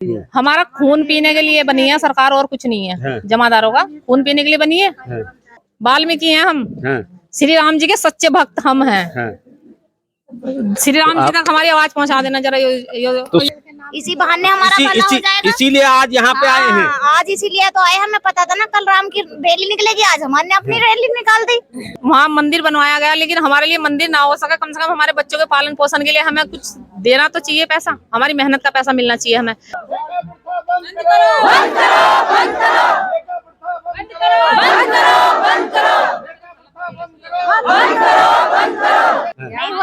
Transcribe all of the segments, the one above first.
हमारा खून पीने के लिए बनी है सरकार, और कुछ नहीं है। हाँ। जमादारों का खून पीने के लिए बनी है। हाँ। वाल्मीकि हैं हम। हाँ। श्री राम जी के सच्चे भक्त हम हैं। हाँ। श्री राम जी तक हमारी आवाज पहुंचा देना जरा। तो इसी बहाने हमारा भला हो जाएगा। इसीलिए आज यहाँ पे आए हैं। आज इसीलिए तो आए, हमें पता था ना कल राम की रैली निकलेगी, आज हमारे अपनी रैली निकाल दी। वहाँ मंदिर बनवाया गया, लेकिन हमारे लिए मंदिर ना हो सका, कम से कम हमारे बच्चों के पालन पोषण के लिए हमें कुछ देना तो चाहिए। पैसा, हमारी मेहनत का पैसा मिलना चाहिए हमें।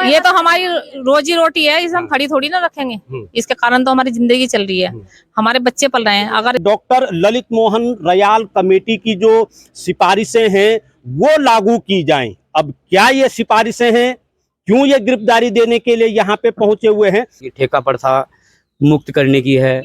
ये तो हमारी रोजी रोटी है, इसे हम खड़ी थोड़ी ना रखेंगे। इसके कारण तो हमारी जिंदगी चल रही है, हमारे बच्चे पल रहे हैं। अगर doctor Lalit Mohan royal committee की जो सिफारिशें हैं वो लागू की जाएं। अब क्या ये सिफारिशें हैं, क्यों ये गिरफ्तारी देने के लिए यहाँ पे पहुंचे हुए हैं? ठेका प्रथा मुक्त करने की है,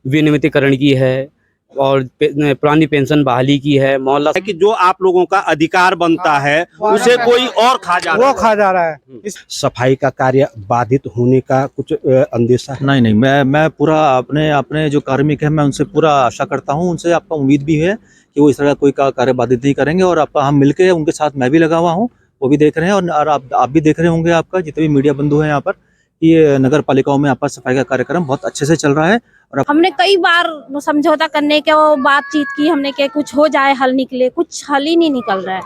विनियमितीकरण की है, और पुरानी पेंशन बहाली की है। मोहल्ला कि जो आप लोगों का अधिकार बनता है उसे कोई और खा जा रहा है। सफाई का कार्य बाधित होने का कुछ अंदेशा है? नहीं, मैं पूरा अपने जो कार्मिक है मैं उनसे पूरा आशा करता हूं, उनसे आपका उम्मीद भी है कि वो इस तरह कोई कार्य बाधित नहीं करेंगे। और हम मिलके उनके साथ, मैं भी लगा हुआ हूँ, वो भी देख रहे हैं, और आप भी देख रहे होंगे, आपका जितने भी मीडिया बंधु हैं यहाँ पर, ये नगर पालिकाओं में आपका सफाई का कार्यक्रम बहुत अच्छे से चल रहा है। और हमने कई बार समझौता करने के वो बातचीत की हमने कि कुछ हो जाए, हल निकले, कुछ हल ही नहीं निकल रहा है।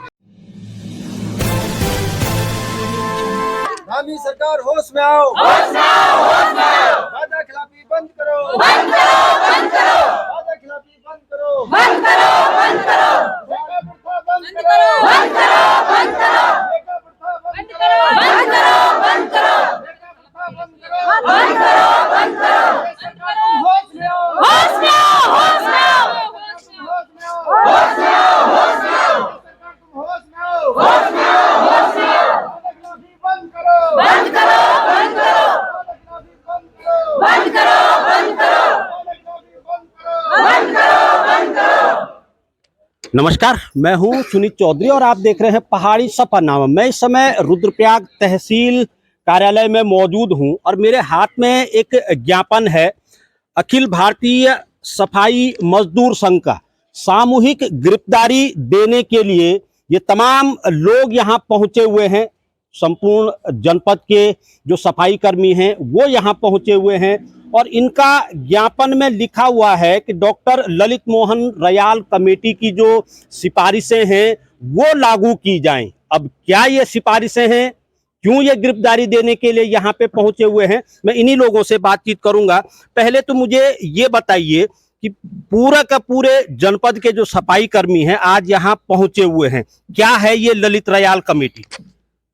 हामी सरकार होश में आओ, होश में आओ, होश में आओ। वादा खिलाफी बंद करो, बंद करो, बंद करो। वादा खिलाफी बंद करो, बंद करो, बंद करो। ठेका प्रथा बंद करो, बंद करो, बंद करो। ठेका प्रथा बंद करो, बंद करो, बंद करो। ठेका प्रथा बंद करो, बंद करो, बंद करो। सरकार होश में आओ, होश में आओ, होश में आओ। होश में आओ, होश में आओ, होश में आओ। सरकार तुम होश में आओ, होश में आओ, होश में आओ। वादा खिलाफी बंद करो, बंद करो, बंद करो। वादा खिलाफी बंद करो, बंद करो, बंद करो। वादा खिलाफी बंद करो, बंद करो, बंद करो। नमस्कार, मैं हूं सुनीत चौधरी और आप देख रहे हैं पहाड़ी सफरनामा। मैं इस समय रुद्रप्रयाग तहसील कार्यालय में मौजूद हूं और मेरे हाथ में एक ज्ञापन है अखिल भारतीय सफाई मजदूर संघ का। सामूहिक गिरफ्तारी देने के लिए ये तमाम लोग यहाँ पहुंचे हुए हैं। संपूर्ण जनपद के जो सफाई कर्मी हैं वो यहाँ पहुंचे हुए हैं और इनका ज्ञापन में लिखा हुआ है कि doctor Lalit Mohan royal committee की जो सिफारिशें हैं वो लागू की जाएं। अब क्या ये सिफारिशें हैं, क्यों ये गिरफ्तारी देने के लिए यहाँ पे पहुंचे हुए हैं, मैं इन्हीं लोगों से बातचीत करूंगा। पहले तो मुझे ये बताइए कि पूरा का पूरे जनपद के जो सफाई कर्मी हैं आज यहाँ पहुंचे हुए हैं, क्या है ये ललित रयाल कमेटी?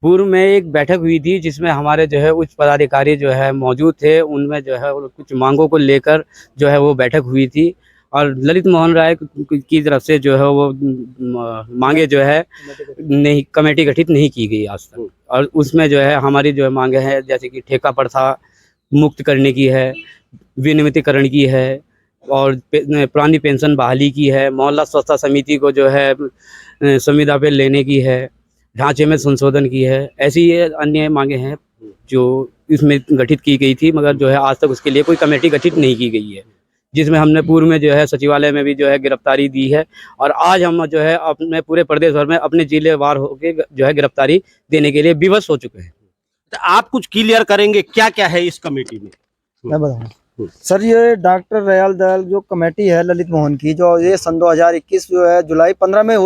पूर्व में एक बैठक हुई थी जिसमें हमारे जो है उच्च पदाधिकारी जो है मौजूद थे। उनमें जो है कुछ मांगों को लेकर जो है वो बैठक हुई थी और ललित मोहन राय की तरफ से जो है वो मांगे जो है नहीं, कमेटी गठित नहीं की गई आज तक। और उसमें जो है हमारी जो है मांगे हैं जैसे कि ठेका प्रथा मुक्त करने की है, विनियमितीकरण की है, और पुरानी पेंशन बहाली की है, मोहल्ला स्वच्छता समिति को जो है संविदा पे लेने की है, ढांचे में संशोधन की है। ऐसी ये अन्य मांगे हैं जो इसमें गठित की गई थी, मगर जो है आज तक उसके लिए कोई कमेटी गठित नहीं की गई है, जिसमें हमने पूर्व में जो है सचिवालय में भी जो है गिरफ्तारी दी है। और आज हम जो है अपने पूरे प्रदेश भर में अपने जिलेवार होकर जो है गिरफ्तारी देने के लिए विवश हो चुके हैं। तो आप कुछ क्लियर करेंगे क्या क्या है इस कमेटी में? मैं बताऊँ सर, ये डॉक्टर रयाल दयाल जो कमेटी है ललित मोहन की, जो ये सन 2021 जो है जुलाई 15 में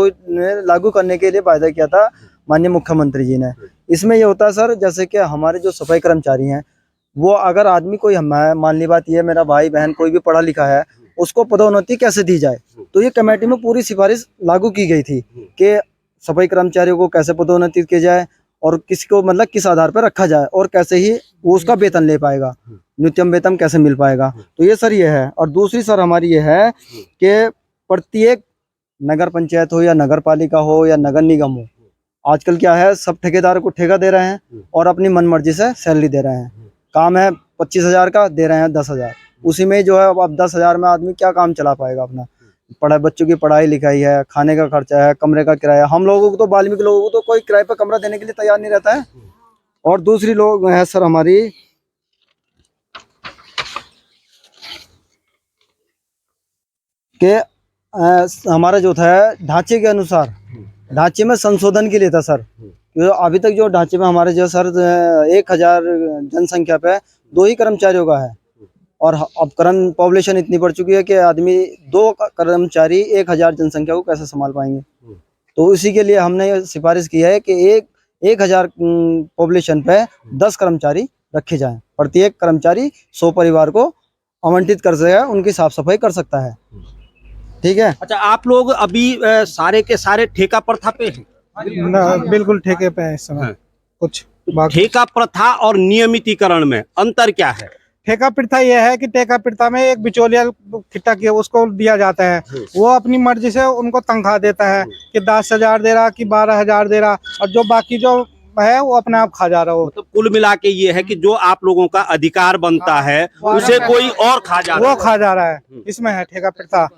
लागू करने के लिए वायदा किया था माननीय मुख्यमंत्री जी ने। इसमें ये होता है सर, जैसे कि हमारे जो सफाई कर्मचारी हैं वो, अगर आदमी कोई मान ली बात ये, मेरा भाई बहन कोई भी पढ़ा लिखा है, उसको पदोन्नति कैसे दी जाए, तो ये कमेटी में पूरी सिफारिश लागू की गई थी कि सफाई कर्मचारियों को कैसे पदोन्नति की जाए और किसी को मतलब किस आधार पर रखा जाए और कैसे ही वो उसका वेतन ले पाएगा, न्यूनतम वेतन कैसे मिल पाएगा। तो ये सर ये है। और दूसरी सर हमारी ये है कि प्रत्येक नगर पंचायत हो या नगर पालिका हो या नगर निगम हो, आजकल क्या है, सब ठेकेदार को ठेका दे रहे हैं और अपनी मनमर्जी से सैलरी दे रहे हैं। काम है 25,000 का, दे रहे हैं 10,000। उसी में जो है अब 10,000 में आदमी क्या काम चला पाएगा अपना? बच्चों की पढ़ाई लिखाई है, खाने का खर्चा है, कमरे का किराया। हम लोगों को तो, वाल्मीकि लोगों को तो कोई किराए पर कमरा देने के लिए तैयार नहीं रहता है। और दूसरी लोग है सर हमारी, कि हमारा जो था ढांचे के अनुसार ढांचे में संशोधन के लिए था सर। तो अभी तक जो ढांचे में हमारे जो सर 1000 जनसंख्या पे 2 ही कर्मचारियों का है, और अब करंट पॉपुलेशन इतनी बढ़ चुकी है कि आदमी 2 कर्मचारी 1000 जनसंख्या को कैसे संभाल पाएंगे। तो इसी के लिए हमने ये सिफारिश की है कि 1000 पॉपुलेशन पे 10 कर्मचारी रखे जाएं। प्रत्येक कर्मचारी 100 परिवार को आवंटित कर सके, उनकी साफ सफाई कर सकता है। ठीक है। अच्छा, आप लोग अभी सारे के सारे ठेका प्रथा पे हैं? बिल्कुल ठेके पे है इस समय। हाँ। कुछ बाकी ठेका प्रथा और नियमितीकरण में अंतर क्या है? ठेका प्रथा यह है कि ठेका प्रथा में एक बिचौलिया ठिट्टा किया उसको दिया जाता है, वो अपनी मर्जी से उनको तनख्वाह देता है कि 10,000 दे रहा कि 12,000 दे रहा, और जो बाकी जो है वो अपने आप खा जा रहा हो। तो कुल मिला के ये है कि जो आप लोगों का अधिकार बनता है उसे कोई और खा जा रहा है। वो खा जा रहा है, इसमें है ठेका प्रथा।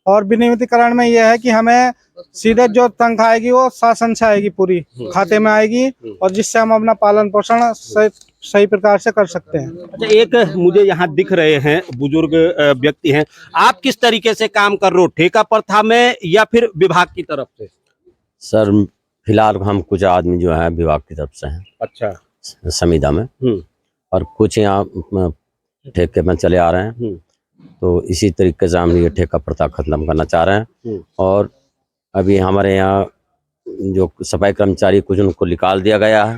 और विनियमितीकरण में यह है कि हमें सीधे जो तनख्वाह आएगी वो शासन से आएगी, पूरी खाते में आएगी, और जिससे हम अपना पालन पोषण सही प्रकार से कर सकते हैं। अच्छा, एक मुझे यहाँ दिख रहे हैं बुजुर्ग व्यक्ति हैं, आप किस तरीके से काम कर रहे हो, ठेका प्रथा में या फिर विभाग की तरफ से? सर फिलहाल हम कुछ आदमी जो है विभाग की तरफ से हैं। अच्छा। संविदा में, और कुछ यहाँ ठेके में चले आ रहे हैं। तो इसी तरीके से हम ये ठेका प्रथा खत्म करना चाह रहे हैं। और अभी हमारे यहाँ जो सफाई कर्मचारी कुछ उनको निकाल दिया गया है,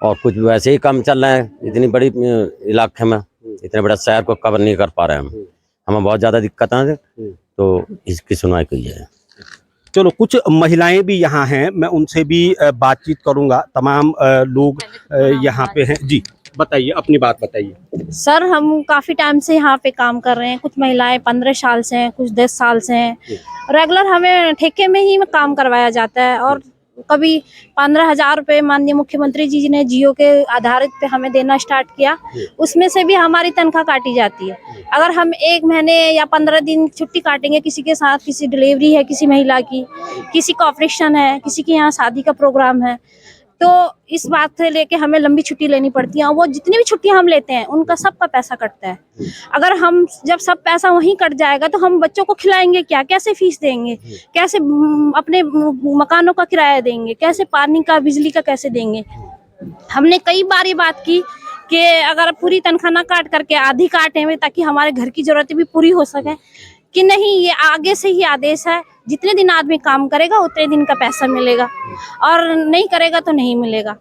और कुछ वैसे ही काम चल रहे हैं। इतनी बड़ी इलाके में इतने बड़ा शहर को कवर नहीं कर पा रहे हैं, हमें बहुत ज़्यादा दिक्कत है। तो इसकी सुनवाई की है। चलो, कुछ महिलाएं भी यहाँ हैं, मैं उनसे भी बातचीत करूंगा। तमाम लोग यहाँ पे हैं। जी बताइए, अपनी बात बताइए। सर हम काफ़ी टाइम से यहाँ पे काम कर रहे हैं। कुछ महिलाएं 15 साल से हैं, कुछ 10 साल से हैं। रेगुलर हमें ठेके में ही काम करवाया जाता है, और कभी 15,000 रुपये माननीय मुख्यमंत्री जी ने जियो के आधारित पे हमें देना स्टार्ट किया, उसमें से भी हमारी तनख्वाह काटी जाती है। अगर हम 1 महीने या 15 दिन छुट्टी काटेंगे किसी के साथ, किसी डिलीवरी है किसी महिला की, किसी का ऑपरेशन है, किसी के यहाँ शादी का प्रोग्राम है, तो इस बात से लेके हमें लंबी छुट्टी लेनी पड़ती है। और वो जितनी भी छुट्टियां हम लेते हैं उनका सबका पैसा कटता है। अगर हम जब सब पैसा वहीं कट जाएगा तो हम बच्चों को खिलाएंगे क्या, कैसे फीस देंगे, कैसे अपने मकानों का किराया देंगे, कैसे पानी का बिजली का कैसे देंगे। हमने कई बार ये बात की कि अगर पूरी तनख्वाह ना काट करके आधी काटें ताकि हमारे घर की जरूरतें भी पूरी हो सके, कि नहीं ये आगे से ही आदेश है, जितने दिन आदमी काम करेगा उतने दिन का पैसा मिलेगा, और नहीं करेगा तो नहीं मिलेगा।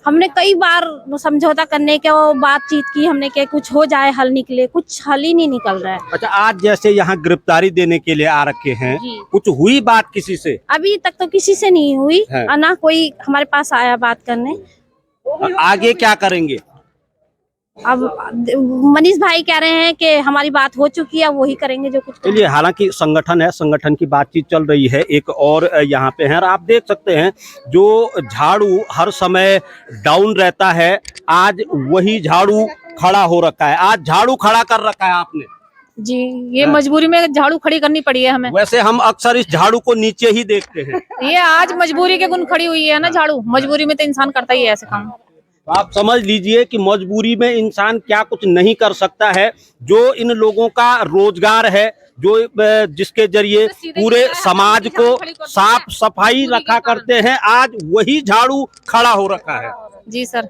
हमने कई बार समझौता करने के वो बातचीत की हमने कि कुछ हो जाए, हल निकले, कुछ हल ही नहीं निकल रहा है। अच्छा, आज जैसे यहाँ गिरफ्तारी देने के लिए आ रखे हैं, कुछ हुई बात किसी से? अभी तक तो किसी से नहीं हुई, और ना कोई हमारे पास आया बात करने। आगे क्या करेंगे? अब मनीष भाई कह रहे हैं कि हमारी बात हो चुकी है, वही करेंगे जो कुछ। चलिए, हालांकि संगठन है, संगठन की बातचीत चल रही है। एक और यहाँ पे है, और आप देख सकते हैं जो झाड़ू हर समय डाउन रहता है, आज वही झाड़ू खड़ा हो रखा है। आज झाड़ू खड़ा कर रखा है आपने? जी, ये मजबूरी में झाड़ू खड़ी करनी पड़ी है हमें। वैसे हम अक्सर इस झाड़ू को नीचे ही देखते हैं। ये आज मजबूरी के गुण खड़ी हुई है ना झाड़ू, मजबूरी में तो इंसान करता ही है ऐसे काम। तो आप समझ लीजिए कि मजबूरी में इंसान क्या कुछ नहीं कर सकता है। जो इन लोगों का रोजगार है, जो जिसके जरिए पूरे समाज को साफ सफाई रखा करते हैं, आज वही झाड़ू खड़ा हो रखा है। जी सर,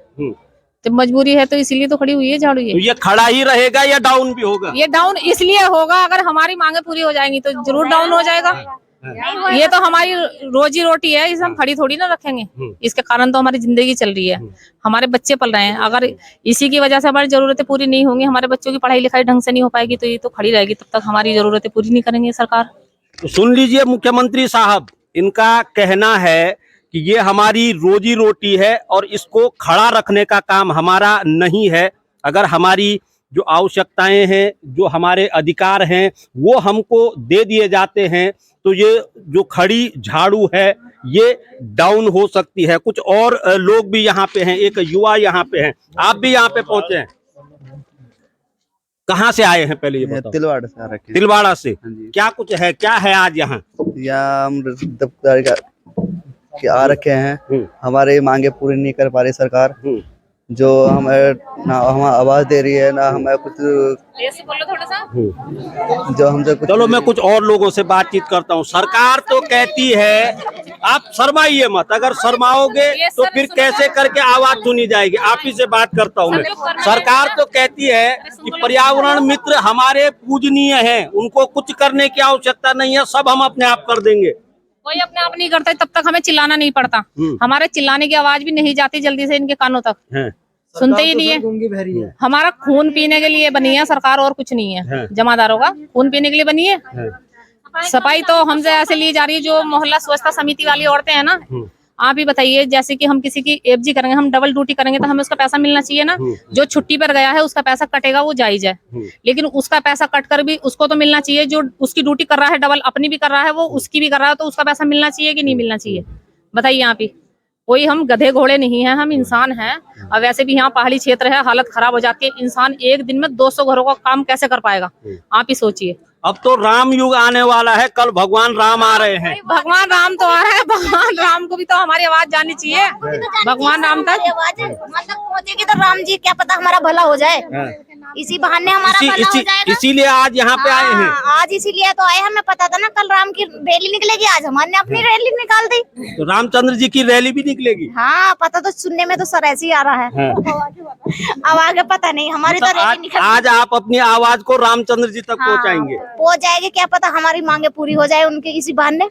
जब मजबूरी है तो इसीलिए तो खड़ी हुई है झाड़ू। तो ये खड़ा ही रहेगा या डाउन भी होगा? ये डाउन इसलिए होगा, अगर हमारी मांगे पूरी हो जाएंगी तो जरूर डाउन हो जाएगा। ये तो हमारी रोजी रोटी है, इसे हम खड़ी थोड़ी ना रखेंगे। इसके कारण तो हमारी जिंदगी चल रही है, हमारे बच्चे पल रहे हैं। अगर इसी की वजह से हमारी जरूरतें पूरी नहीं होंगी, हमारे बच्चों की पढ़ाई लिखाई ढंग से नहीं हो पाएगी, तो ये तो खड़ी रहेगी। तब तक हमारी जरूरतें पूरी नहीं करेंगे सरकार। तो सुन लीजिए मुख्यमंत्री साहब, इनका कहना है कि ये हमारी रोजी रोटी है और इसको खड़ा रखने का काम हमारा नहीं है। अगर हमारी जो आवश्यकताएं हैं, जो हमारे अधिकार हैं, वो हमको दे दिए जाते हैं, तो ये जो खड़ी झाड़ू है ये डाउन हो सकती है। कुछ और लोग भी यहाँ पे हैं, एक युवा यहाँ पे हैं, आप भी यहाँ पे पहुंचे हैं। कहाँ से आए हैं पहले ये बताओ? तिलवाड़ा से आ रखे हैं। तिलवाड़ा से। क्या कुछ है, क्या है आज यहाँ? हम दफ्तर का आ रखे हैं, हमारे मांगे पूरी नहीं कर पा रही सरकार। जो हमें ना हम आवाज दे रही है, ना हमें कुछ ऐसे बोलो थोड़ा सा। जो हमसे कुछ। चलो मैं कुछ और लोगों से बातचीत करता हूँ। सरकार तो कहती है, आप शर्माइए मत, अगर शर्माओगे तो फिर कैसे करके आवाज सुनी जाएगी। आप ही से बात करता हूँ मैं। सरकार तो कहती है कि पर्यावरण मित्र हमारे पूजनीय हैं, उनको कुछ करने की आवश्यकता नहीं है, सब हम अपने आप कर देंगे। कोई अपने आप नहीं करता, तब तक हमें चिल्लाना नहीं पड़ता। हमारे चिल्लाने की आवाज भी नहीं जाती जल्दी से इनके कानों तक, सुनते ही नहीं है। हमारा खून पीने के लिए बनी है सरकार, और कुछ नहीं है। जमादारों का खून पीने के लिए बनी है। सफाई तो हमसे ऐसे ली जा रही है, जो मोहल्ला स्वच्छता समिति वाली औरतें हैं ना, आप ही बताइए, जैसे कि हम किसी की एफजी करेंगे, हम डबल ड्यूटी करेंगे तो हमें उसका पैसा मिलना चाहिए ना। जो छुट्टी पर गया है उसका पैसा कटेगा, वो जायज है, लेकिन उसका पैसा कट कर भी उसको तो मिलना चाहिए। जो उसकी ड्यूटी कर रहा है डबल, अपनी भी कर रहा है, वो उसकी भी कर रहा है, तो उसका पैसा मिलना चाहिए कि नहीं मिलना चाहिए, बताइए आप ही। कोई हम गधे घोड़े नहीं हैं, हम इंसान हैं। और वैसे भी यहाँ पहाड़ी क्षेत्र है, हालत खराब हो जाती है। इंसान एक दिन में 200 घरों का काम कैसे कर पाएगा, आप ही सोचिए। अब तो राम युग आने वाला है, कल भगवान राम आ रहे हैं। भगवान राम तो आ रहे हैं, भगवान राम को भी तो हमारी आवाज जानी चाहिए। भगवान राम तक आवाज मतलब पहुंचेगी तो राम जी क्या पता हमारा भला हो जाए, इसी बहाने हमारा भला हो जाएगा। इसीलिए आज यहाँ पे आए हैं। आज इसीलिए तो आए, हमें पता था ना कल राम की रैली निकलेगी, आज हमारे अपनी रैली निकाल दी। तो रामचंद्र जी की रैली भी निकलेगी। हाँ पता तो, सुनने में तो सर ऐसे ही आ रहा है। अब आगे पता नहीं, हमारी तो रैली निकल। आज आप अपनी आवाज को रामचंद्र जी तक पहुँचाएंगे। पहुंच जाएगी, क्या पता हमारी मांगे पूरी हो जाए उनके इसी बहाने।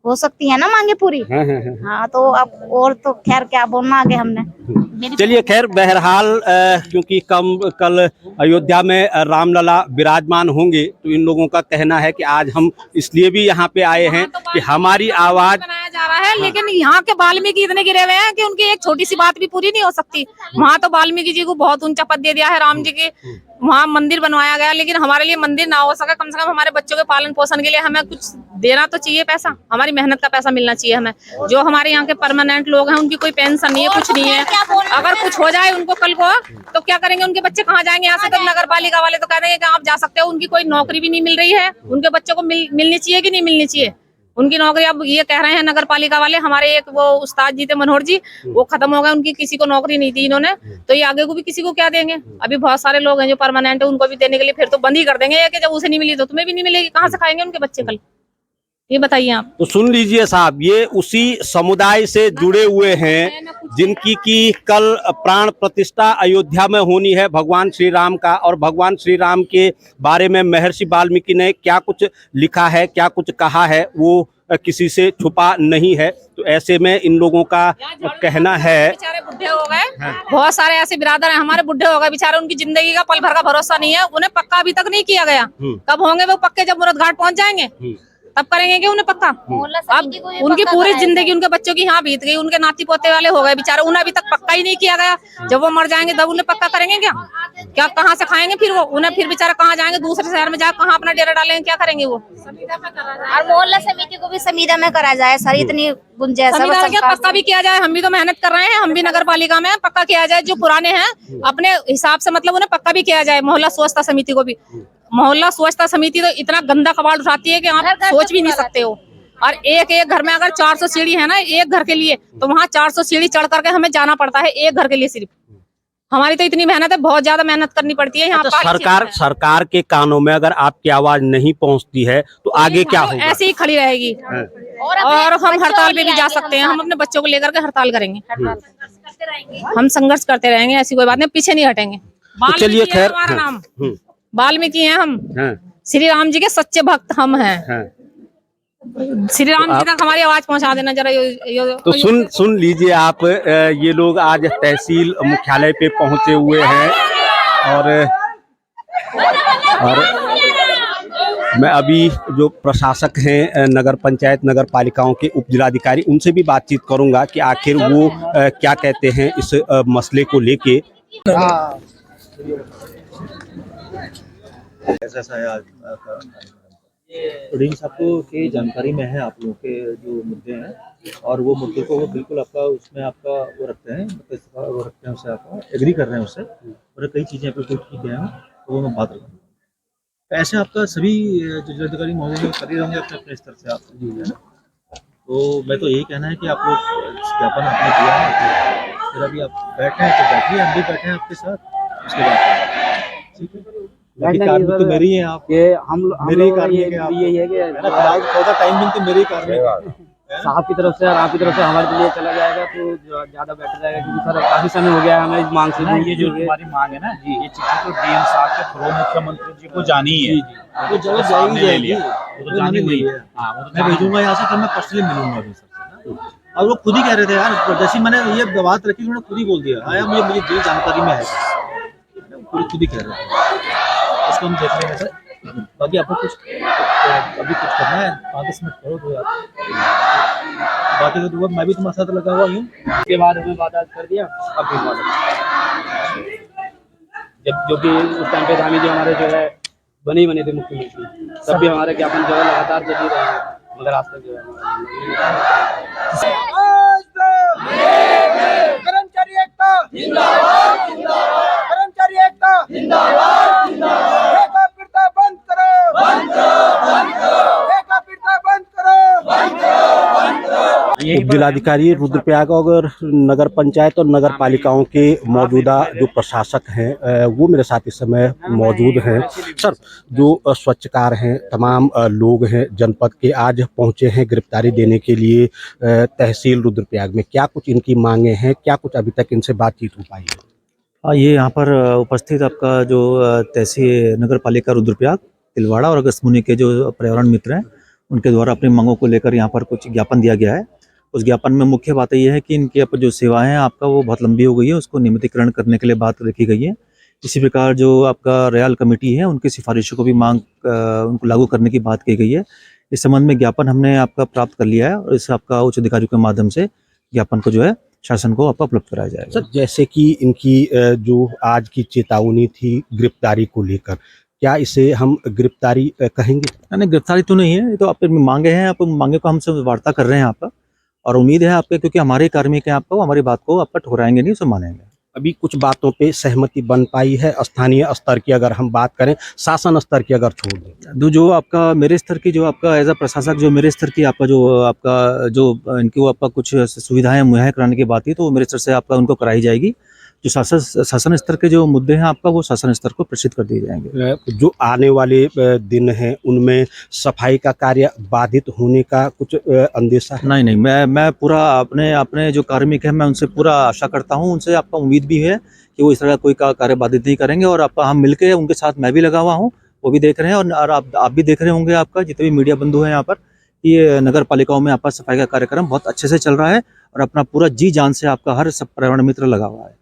हो सकती है ना मांगे पूरी। हाँ तो अब और तो खैर क्या बोलना आगे हमने। चलिए खैर, बहरहाल क्योंकि कल अयोध्या में रामलला विराजमान होंगे, तो इन लोगों का कहना है कि आज हम इसलिए भी यहाँ पे आए हैं कि हमारी आवाज बनाया जा रहा है। लेकिन यहाँ के वाल्मीकि इतने गिरे हुए हैं कि उनकी एक छोटी सी बात भी पूरी नहीं हो सकती। वहाँ तो वाल्मीकि जी को बहुत ऊंचा पद दे दिया है, राम जी के वहाँ मंदिर बनवाया गया, लेकिन हमारे लिए मंदिर ना हो सका, कम से कम हमारे बच्चों के पालन पोषण के लिए हमें कुछ देना तो चाहिए पैसा, हमारी मेहनत का पैसा मिलना चाहिए हमें। जो हमारे यहाँ के परमानेंट लोग हैं उनकी कोई पेंशन नहीं है, कुछ नहीं है। अगर कुछ हो जाए उनको कल को तो क्या करेंगे, उनके बच्चे कहाँ जाएंगे? यहाँ से तो नगर पालिका वाले तो कह रहे हैं कि आप जा सकते हो, उनकी कोई नौकरी भी नहीं मिल रही है। उनके बच्चों को मिलनी चाहिए कि नहीं मिलनी चाहिए उनकी नौकरी? अब ये कह रहे हैं नगर पालिका वाले, हमारे एक वो उस्ताद जी थे मनोहर जी, वो खत्म हो गए, उनकी किसी को नौकरी नहीं थी इन्होंने, तो ये आगे को भी किसी को क्या देंगे? अभी बहुत सारे लोग हैं जो परमानेंट है, उनको भी देने के लिए फिर तो बंद ही कर देंगे कि जब उसे नहीं मिली तो तुम्हें भी नहीं मिलेगी। कहाँ से खाएंगे उनके बच्चे कल, ये बताइए आप। तो सुन लीजिए साहब, ये उसी समुदाय से जुड़े हुए हैं जिनकी की कल प्राण प्रतिष्ठा अयोध्या में होनी है भगवान श्री राम का। और भगवान श्री राम के बारे में महर्षि वाल्मीकि ने क्या कुछ लिखा है, क्या कुछ कहा है, वो किसी से छुपा नहीं है। तो ऐसे में इन लोगों का कहना है, बेचारे बुढ़े हो गए, बहुत सारे ऐसे बिरादर हैं हमारे बुढ़े हो गए बेचारे, उनकी जिंदगी का पल भर का भरोसा नहीं है, उन्हें पक्का अभी तक नहीं किया गया। कब होंगे वो पक्के? जब मुराद घाट पहुंच जाएंगे तब करेंगे कि उन्हें पक्का। अब उनकी पूरी जिंदगी उनके बच्चों की यहाँ बीत गई, उनके नाती पोते वाले हो गए बेचारे, उन्हें अभी तक पक्का ही नहीं किया गया। जब वो मर जाएंगे तब उन्हें पक्का करेंगे क्या कहाँ से खाएंगे फिर वो? उन्हें फिर बेचारा कहाँ जाएंगे? दूसरे शहर में जाकर कहाँ अपना डेरा डालेंगे? क्या करेंगे वो? और मोहल्ला समिति को भी संविदा में करा जाए सर, इतनी गुंजाइश है। पक्का भी किया जाए, हम भी तो मेहनत कर रहे हैं, हम भी नगर पालिका में पक्का किया जाए। जो पुराने हैं अपने हिसाब से मतलब उन्हें पक्का भी किया जाए। मोहल्ला स्वच्छता समिति को भी, मोहल्ला स्वच्छता समिति तो इतना गंदा कबाड़ उठाती है कि आप सोच भी नहीं सकते हो। और एक एक घर में अगर 400 सीढ़ी है ना एक घर के लिए, तो वहाँ 400 सीढ़ी चढ़ करके हमें जाना पड़ता है एक घर के लिए सिर्फ। हमारी तो इतनी मेहनत है, बहुत ज्यादा मेहनत करनी पड़ती है यहाँ। तो सरकार के कानों में अगर आपकी आवाज नहीं पहुँचती है तो आगे क्या होगा? ऐसे ही खड़ी रहेगी और हम हड़ताल पे भी जा सकते हैं। हम अपने बच्चों को लेकर के हड़ताल करेंगे, हम संघर्ष करते रहेंगे, ऐसी कोई बात नहीं, पीछे नहीं हटेंगे। तो चलिए खैर, हमारा नाम वाल्मीकि हैं हम, श्री राम जी के सच्चे भक्त हम हैं। श्री राम जी तक हमारी आवाज पहुंचा देना जरा। तो सुन लीजिए आप, ये लोग आज तहसील मुख्यालय पे पहुंचे हुए हैं और मैं अभी जो प्रशासक हैं नगर पंचायत नगर पालिकाओं के उप जिलाधिकारी, उनसे भी बातचीत करूंगा कि आखिर वो क्या कहते हैं इस मसले को लेके। ऐसा है आज आपको की जानकारी में है आप लोगों के जो मुद्दे हैं, और वो मुद्दे को वो बिल्कुल आपका उसमें आपका वो रखते हैं, वो रखते हैं उससे, आपका एग्री कर रहे हैं उससे, और कई चीज़ें पे कुछ ठीक है तो वो मैं बात रखूँगा। ऐसे आपका सभी जो जिलाधिकारी महोदय कर ही रहेंगे अपने अपने स्तर से आप है ना। तो मैं तो यही कहना है कि आप लोग ज्ञापन आपने दिया है, फिर अभी आप बैठे हैं तो बैठिए, हम भी बैठे हैं आपके साथ, उसके बाद ठीक है। बाकी कार्मिक तो मेरी हैं आप, ये हम मेरे ही लोग कार्मिक ये हैं आप, यही है कि फिलहाल थोड़ा टाइम भी तो मेरे ही कार्मिक हैं। साहब की तरफ से और आपकी तरफ से हमारे लिए चला जाएगा तो ज्यादा बेटर रहेगा, क्योंकि सर काफी समय हो गया है हमें इस मांग से। ये जो हमारी मांग है ना जी, ये चिट्ठी तो डीएम साहब के थ्रू मुख्यमंत्री जी को जानी है, वो जगह सामने ले जाएगी, लिया, वो तो जानी हुई है। हाँ, वो तो मैं भेजूंगा यहाँ से, फिर मैं पर्सनली मिलूंगा अभी सबसे। और वो खुद ही कह रहे थे यार, जैसे मैंने ये बात रखी उन्होंने खुद ही बोल दिया, हाँ यार मुझे दिली जानकारी में है, खुद ही कह रहे थे, उसको हम देख लेंगे सर। बाकी आपको कुछ अभी कुछ करना है 5-10 मिनट करो तो यार, बाकी तो मैं भी तुम्हारे साथ लगा हुआ हूँ। उसके बाद हमें वादा कर दिया, अब भी वादा जब जो कि उस टाइम पे धामी जी हमारे जो है बने थे मुख्यमंत्री, तब भी हमारे ज्ञापन जो है लगातार चल ही रहे हैं, मगर आज तक जो है कर्मचारी एकता जिंदाबाद, कर्मचारी एकता जिंदाबाद, ठेका पिरता बंद करो, ठेका पिरता बंद करो। उप जिलाधिकारी रुद्रप्रयाग और नगर पंचायत और नगर पालिकाओं के मौजूदा जो प्रशासक हैं वो मेरे साथ इस समय मौजूद हैं। सर, जो स्वच्छकार हैं, तमाम लोग हैं जनपद के, आज पहुंचे हैं गिरफ्तारी देने के लिए तहसील रुद्रप्रयाग में। क्या कुछ इनकी मांगे हैं, क्या कुछ अभी तक इनसे बातचीत हो पाई है? ये यहाँ पर उपस्थित आपका जो तहसील नगर पालिका रुद्रप्रयाग, तिलवाड़ा और अगस्मुनि के जो पर्यावरण मित्र हैं, उनके द्वारा अपनी मांगों को लेकर यहाँ पर कुछ ज्ञापन दिया गया है। उस ज्ञापन में मुख्य बात ये है कि इनकी अब जो सेवाएं हैं आपका वो बहुत लंबी हो गई है, उसको नियमितीकरण करने के लिए बात रखी गई है। इसी प्रकार जो आपका रयाल कमेटी है उनकी सिफारिशों को भी उनको लागू करने की बात की गई है। इस संबंध में ज्ञापन हमने आपका प्राप्त कर लिया है और इस आपका उच्च अधिकारियों के माध्यम से ज्ञापन को जो है शासन को आपका उपलब्ध कराया जाएगा। सर, जैसे कि इनकी जो आज की चेतावनी थी गिरफ्तारी को लेकर, क्या इसे हम गिरफ्तारी कहेंगे? नहीं, गिरफ्तारी तो नहीं है, ये तो आप मांगे हैं, आप मांगे को हमसे वार्ता कर रहे हैं आपका, और उम्मीद है आपके, क्योंकि हमारे कार्मिक हैं आपका, वो हमारी बात को आपका ठुकराएंगे नहीं, उसे मानेंगे। अभी कुछ बातों पे सहमति बन पाई है? स्थानीय स्तर की अगर हम बात करें, शासन स्तर की अगर छोड़ दें, जो आपका मेरे स्तर की जो आपका एज अ प्रशासक जो मेरे स्तर की आपका जो इनकी वो आपका कुछ सुविधाएं मुहैया कराने की बात थी, तो मेरे स्तर से आपका उनको कराई जाएगी। जो शासन स्तर के जो मुद्दे हैं आपका, वो शासन स्तर को प्रेषित कर दिए जाएंगे। जो आने वाले दिन हैं उनमें सफाई का कार्य बाधित होने का कुछ अंदेशा है? नहीं, मैं पूरा अपने जो कार्मिक हैं मैं उनसे पूरा आशा करता हूं, उनसे आपका उम्मीद भी है कि वो इस तरह का कोई कार्य बाधित नहीं करेंगे, और आपका हम मिलकर उनके साथ मैं भी लगा हुआ हूँ, वो भी देख रहे हैं, और आप भी देख रहे होंगे, आपका जितने भी मीडिया बंधु हैं यहाँ पर, ये नगर पालिकाओं में आपका सफाई का कार्यक्रम बहुत अच्छे से चल रहा है, और अपना पूरा जी जान से आपका हर सब पर्यावरण मित्र लगा हुआ है।